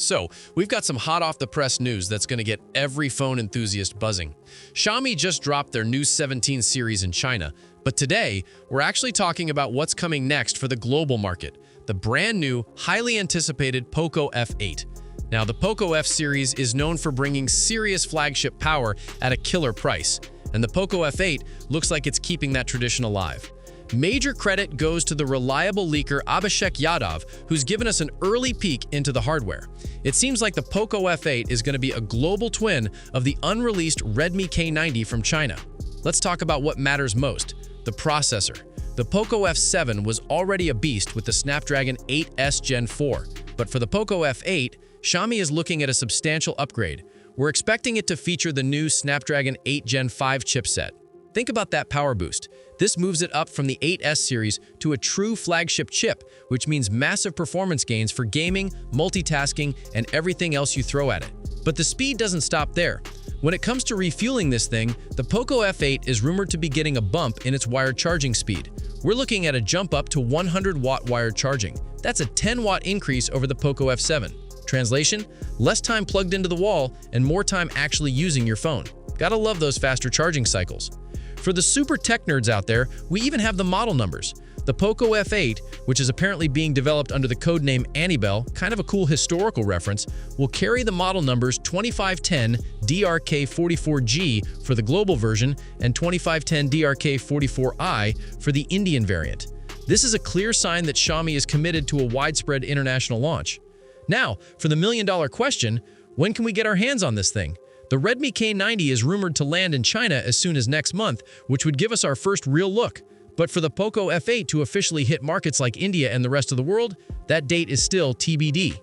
So, we've got some hot off the press news that's going to get every phone enthusiast buzzing. Xiaomi just dropped their new 17 series in China, but today, we're actually talking about what's coming next for the global market, the brand new, highly anticipated Poco F8. Now, the Poco F series is known for bringing serious flagship power at a killer price, and the Poco F8 looks like it's keeping that tradition alive. Major credit goes to the reliable leaker Abhishek Yadav, who's given us an early peek into the hardware. It seems like the Poco F8 is going to be a global twin of the unreleased Redmi K90 from China. Let's talk about what matters most, the processor. The Poco F7 was already a beast with the Snapdragon 8S Gen 4, but for the Poco F8, Xiaomi is looking at a substantial upgrade. We're expecting it to feature the new Snapdragon 8 Gen 5 chipset. Think about that power boost. This moves it up from the 8S series to a true flagship chip, which means massive performance gains for gaming, multitasking, and everything else you throw at it. But the speed doesn't stop there. When it comes to refueling this thing, the Poco F8 is rumored to be getting a bump in its wired charging speed. We're looking at a jump up to 100-watt wired charging. That's a 10-watt increase over the Poco F7. Translation: less time plugged into the wall and more time actually using your phone. Gotta love those faster charging cycles. For the super tech nerds out there, we even have the model numbers. The Poco F8, which is apparently being developed under the codename Annibale, kind of a cool historical reference, will carry the model numbers 2510 DRK44G for the global version and 2510 DRK44I for the Indian variant. This is a clear sign that Xiaomi is committed to a widespread international launch. Now, for the million-dollar question, when can we get our hands on this thing? The Redmi K90 is rumored to land in China as soon as next month, which would give us our first real look. But for the Poco F8 to officially hit markets like India and the rest of the world, that date is still TBD.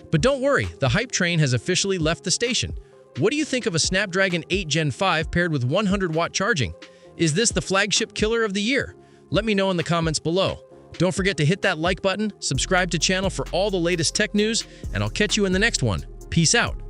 But don't worry, the hype train has officially left the station. What do you think of a Snapdragon 8 Gen 5 paired with 100-watt charging? Is this the flagship killer of the year? Let me know in the comments below. Don't forget to hit that like button, subscribe to the channel for all the latest tech news, and I'll catch you in the next one. Peace out.